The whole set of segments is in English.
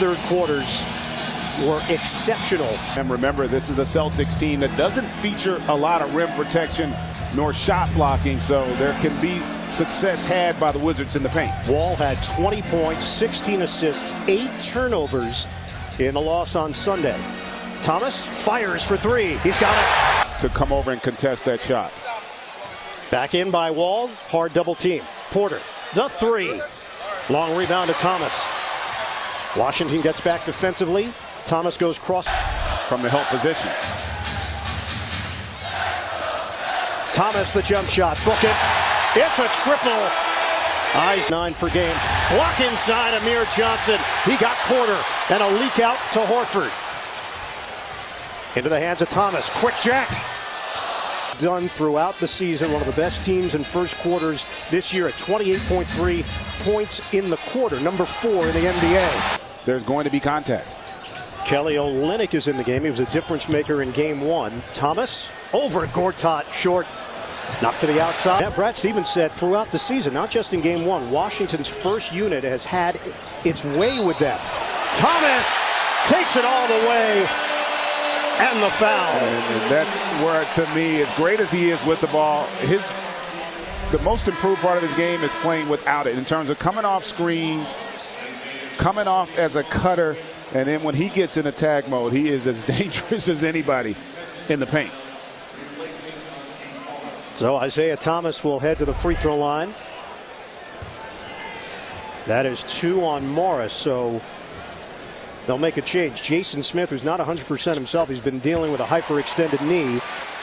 third quarters were exceptional. And remember, this is a Celtics team that doesn't feature a lot of rim protection nor shot blocking, so there can be success had by the Wizards in the paint. Wall had 20 points, 16 assists, 8 turnovers in the loss on Sunday. Thomas fires for three. He's got it. To come over and contest that shot. Back in by Wall. Hard double team. Porter, the three. Long rebound to Thomas. Washington gets back defensively. Thomas goes cross from the help position. Thomas, the jump shot. Book it. It's a triple. Eyes 9 per game. Block inside Amir Johnson. He got Porter. And a leak out to Horford. Into the hands of Thomas. Quick jack. Done throughout the season. One of the best teams in first quarters this year at 28.3 points in the quarter. Number 4 in the NBA. There's going to be contact. Kelly Olynyk is in the game. He was a difference maker in game 1. Thomas over Gortat, short. Knocked to the outside. Yeah, Brad Stevens said throughout the season, not just in game 1, Washington's first unit has had its way with them. Thomas takes it all the way. And the foul. And that's where, to me, as great as he is with the ball, the most improved part of his game is playing without it in terms of coming off screens, coming off as a cutter, and then when he gets in attack mode, he is as dangerous as anybody in the paint. So Isaiah Thomas will head to the free throw line. That is 2 on Morris, so they'll make a change. Jason Smith, who's not 100% himself, he's been dealing with a hyperextended knee.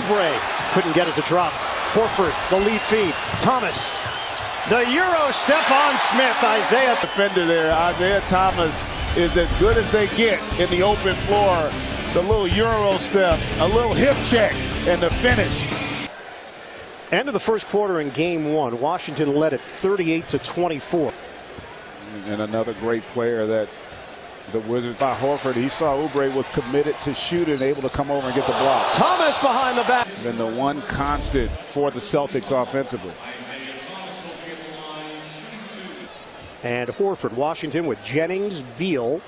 Bray couldn't get it to drop. Horford, the lead feed. Thomas, the Euro step on Smith. Isaiah. Defender there. Isaiah Thomas is as good as they get in the open floor. The little Euro step, a little hip check, and the finish. End of the first quarter in game 1. Washington led it 38-24. And another great player that the Wizards by Horford. He saw Oubre was committed to shoot and able to come over and get the block. Thomas behind the back. And the one constant for the Celtics offensively. And Horford, Washington with Jennings, Beal,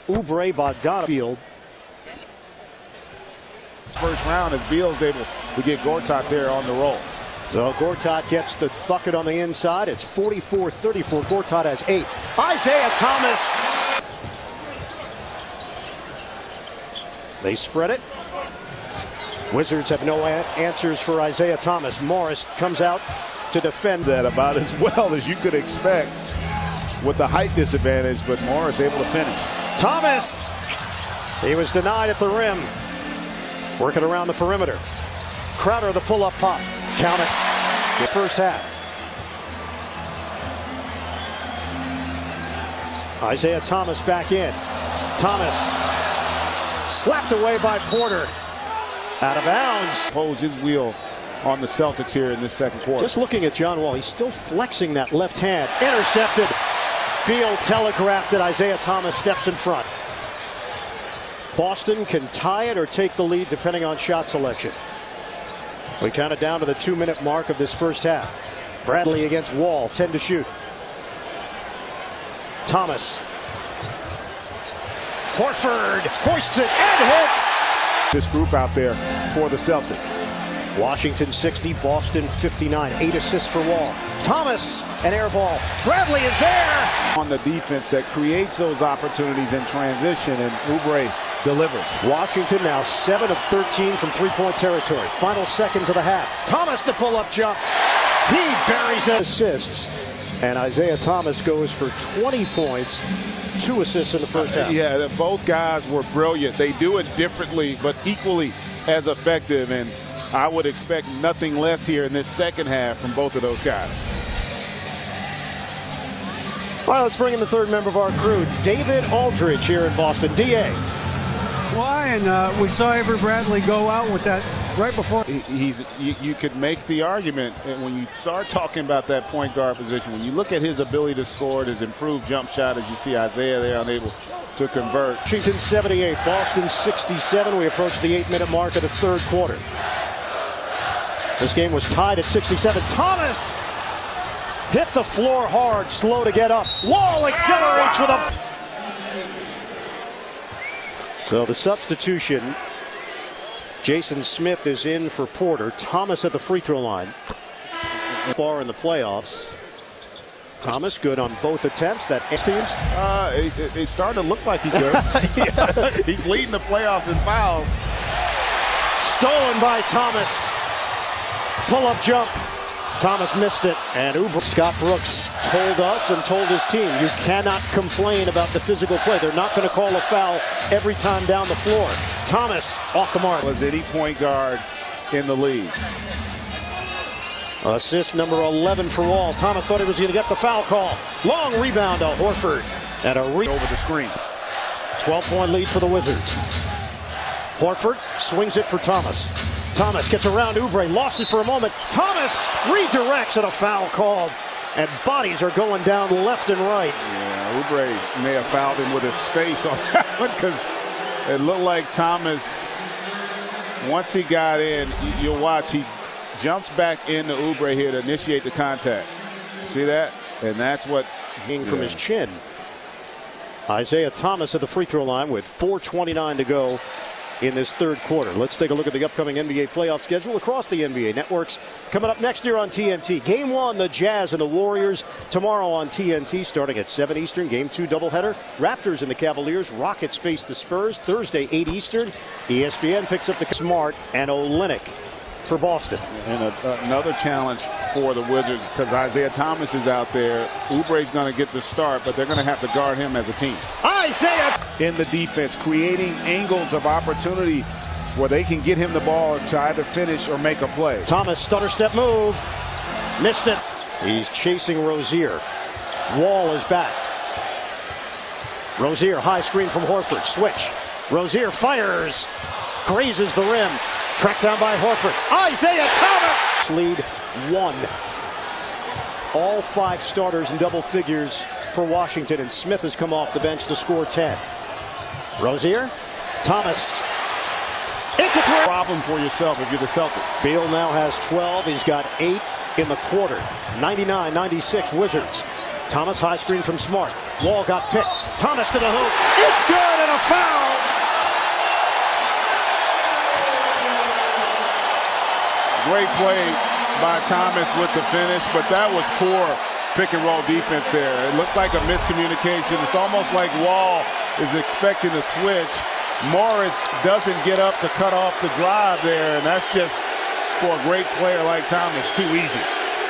Oubre, Bogdanovic. First round as Beal's able to get Gortat there on the roll. So Gortat gets the bucket on the inside. It's 44-34. Gortat has 8. Isaiah Thomas. They spread it. Wizards have no answers for Isaiah Thomas. Morris comes out to defend that about as well as you could expect with the height disadvantage, but Morris able to finish. Thomas, he was denied at the rim. Working around the perimeter. Crowder, the pull-up pop. Count it. The first half. Isaiah Thomas back in. Thomas slapped away by Porter. Out of bounds. Pose his wheel on the Celtics here in this second quarter. Just looking at John Wall, he's still flexing that left hand. Intercepted. Beal telegraphed it. Isaiah Thomas steps in front. Boston can tie it or take the lead depending on shot selection. We count it down to the 2-minute mark of this first half. Bradley against Wall, 10 to shoot. Thomas. Horford hoists it and hits. This group out there for the Celtics. Washington 60, Boston 59. 8 assists for Wall. Thomas, an air ball. Bradley is there. On the defense that creates those opportunities in transition, and Oubre delivers. Washington now 7 of 13 from three-point territory. Final seconds of the half. Thomas, the pull-up jump. He buries assists. And Isaiah Thomas goes for 20 points, 2 assists in the first half. Yeah, both guys were brilliant. They do it differently, but equally as effective. And I would expect nothing less here in this second half from both of those guys. All right, let's bring in the third member of our crew, David Aldridge here in Boston. D.A. Why? And we saw Avery Bradley go out with that right before. You could make the argument, and when you start talking about that point guard position, when you look at his ability to score, his improved jump shot, as you see Isaiah there unable to convert. Washington 78, Boston 67. We approach the 8-minute mark of the third quarter. This game was tied at 67. Thomas hit the floor hard, slow to get up. Wall accelerates with a... So the substitution, Jason Smith is in for Porter. Thomas at the free throw line. Far in the playoffs. Thomas good on both attempts. That teams. It's starting to look like he could. Yeah. He's leading the playoffs in fouls. Stolen by Thomas. Pull-up jump. Thomas missed it. And Scott Brooks told us and told his team, you cannot complain about the physical play. They're not going to call a foul every time down the floor. Thomas off the mark. Was any point guard in the league. Assist number 11 for Wall. Thomas thought he was going to get the foul call. Long rebound to Horford. And over the screen. 12-point lead for the Wizards. Horford swings it for Thomas. Thomas gets around Oubre. Lost it for a moment. Thomas redirects and a foul called. And bodies are going down left and right. Yeah, Oubre may have fouled him with his face on that one because it looked like Thomas, once he got in, you'll watch, he jumps back into Oubre here to initiate the contact. See that? And that's what from his chin. Isaiah Thomas at the free throw line with 4:29 to go in this third quarter. Let's take a look at the upcoming NBA playoff schedule across the NBA networks. Coming up next year on TNT. Game 1, the Jazz and the Warriors. Tomorrow on TNT starting at 7 Eastern. Game 2 doubleheader. Raptors and the Cavaliers. Rockets face the Spurs. Thursday, 8 Eastern. ESPN picks up the Smart and Olynyk for Boston. And another challenge for the Wizards because Isaiah Thomas is out there. Oubre's going to get the start, but they're going to have to guard him as a team. Isaiah in the defense, creating angles of opportunity where they can get him the ball to either finish or make a play. Thomas stutter step move. Missed it. He's chasing Rozier. Wall is back. Rozier, high screen from Horford. Switch. Rozier fires. Grazes the rim. Tracked down by Horford. Isaiah Thomas! Lead 1. All 5 starters in double figures for Washington, and Smith has come off the bench to score 10. Rozier, Thomas. It's a problem for yourself if you're the Celtics. Beal now has 12. He's got 8 in the quarter. 99-96 Wizards. Thomas high screen from Smart. Wall got picked. Thomas to the hoop. It's good and a foul. Great play by Thomas with the finish, but that was poor pick and roll defense there. It looked like a miscommunication. It's almost like Wall is expecting a switch. Morris doesn't get up to cut off the drive there, and that's just for a great player like Thomas too easy.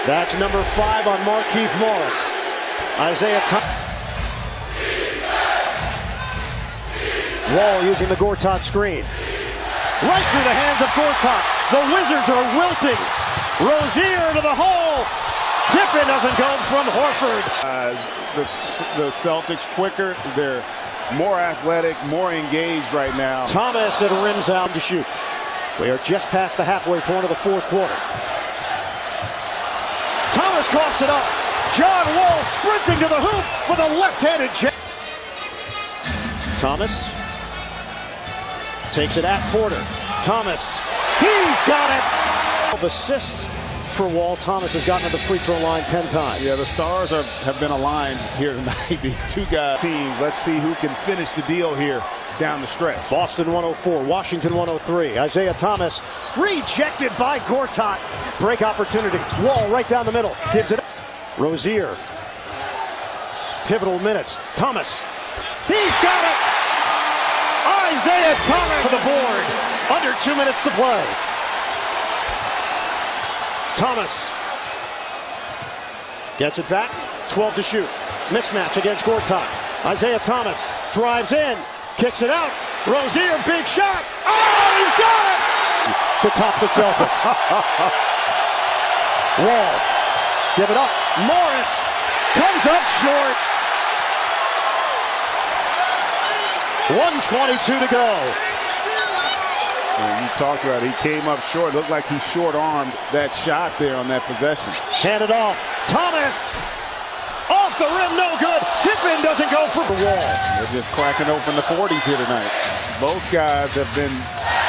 That's number 5 on Markieff Morris. Isaiah Thomas. Wall using the Gortat screen. Right through the hands of Gortat. The Wizards are wilting. Rozier to the hole. Tip-in doesn't go from Horford. The Celtics quicker. They're more athletic, more engaged right now. Thomas at rims out to shoot. We are just past the halfway point of the fourth quarter. Thomas coughs it up. John Wall sprinting to the hoop with a left-handed jab. Thomas takes it at Porter. Thomas, he's got it. 12 assists for Wall. Thomas has gotten to the free throw line 10 times. Yeah, the stars have been aligned here tonight. These two guys teams. Let's see who can finish the deal here down the stretch. Boston 104, Washington 103. Isaiah Thomas rejected by Gortat. Break opportunity. Wall right down the middle. Gives it. Rozier. Pivotal minutes. Thomas. He's got it. Isaiah Thomas for the board. Under 2 minutes to play. Thomas gets it back. 12 to shoot. Mismatch against Gortat. Isaiah Thomas drives in. Kicks it out. Rozier, big shot. Oh, he's got it! To top the Celtics. Wall. Give it up. Morris comes up short. 1:22 to go. And you talked about it. He came up short. Looked like he short-armed that shot there on that possession. Handed off. Thomas. Off the rim, no good. Tip-in doesn't go for the Wall. They're just cracking open the 40s here tonight. Both guys have been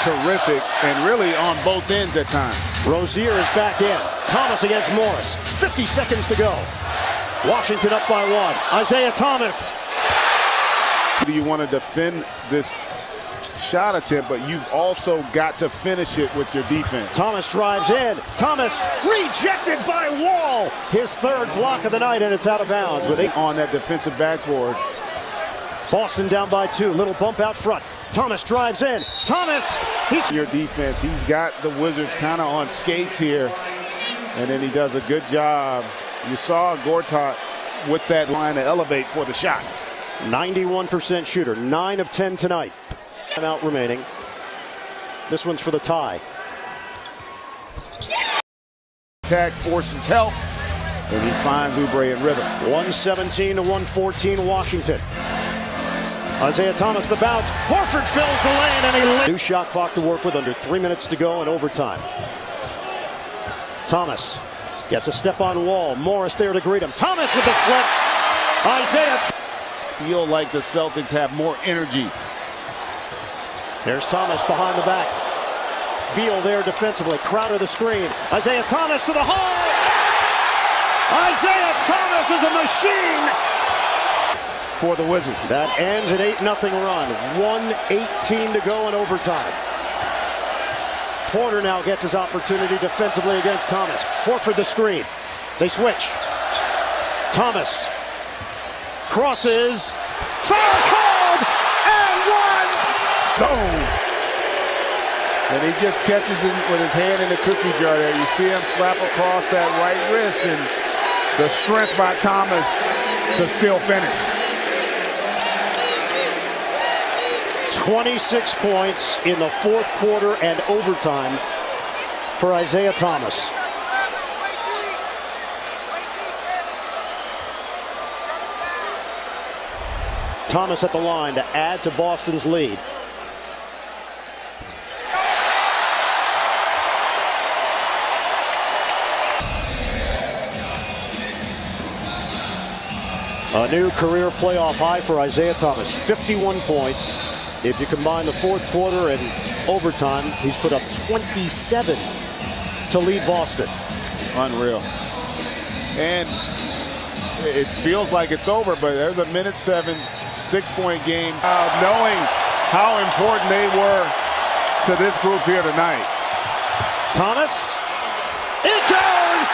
terrific and really on both ends at times. Rozier is back in. Thomas against Morris. 50 seconds to go. Washington up by 1. Isaiah Thomas. Do you want to defend this shot attempt, but you've also got to finish it with your defense. Thomas drives in. Thomas rejected by Wall. His third block of the night, and it's out of bounds. With 8 on that defensive backboard. Boston down by 2. Little bump out front. Thomas drives in. Thomas, he's your defense. He's got the Wizards kind of on skates here, and then he does a good job. You saw Gortat with that line to elevate for the shot. 91% shooter, 9 of 10 tonight. Timeout remaining. This one's for the tie. Attack forces help, and he finds Oubre in rhythm. 117 to 114 Washington. Isaiah Thomas the bounce. Horford fills the lane, and he new shot clock to work with, under 3 minutes to go in overtime. Thomas gets a step on Wall. Morris there to greet him. Thomas with the flip. Isaiah feel like the Celtics have more energy. There's Thomas behind the back. Beal there defensively. Crowder the screen. Isaiah Thomas to the hole. Isaiah Thomas is a machine for the Wizards. That ends an 8-0 run. 1:18 to go in overtime. Porter now gets his opportunity defensively against Thomas. Horford the screen. They switch. Thomas crosses. Foul called and one. Go. And he just catches it with his hand in the cookie jar there. You see him slap across that right wrist, and the strength by Thomas to still finish. 26 points in the fourth quarter and overtime for Isaiah Thomas. Thomas at the line to add to Boston's lead. A new career playoff high for Isaiah Thomas, 51 points. If you combine the fourth quarter and overtime, he's put up 27 to lead Boston. Unreal. And it feels like it's over, but there's a minute 7, 6-point game. Knowing how important they were to this group here tonight. Thomas, it goes!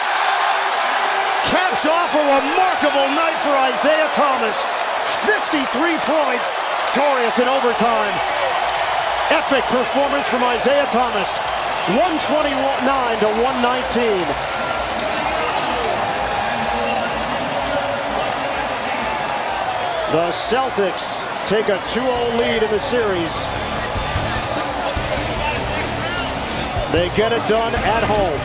Caps off a remarkable night for Isaiah Thomas. 53 points. Victorious in overtime. Epic performance from Isaiah Thomas. 129 to 119. The Celtics take a 2-0 lead in the series. They get it done at home.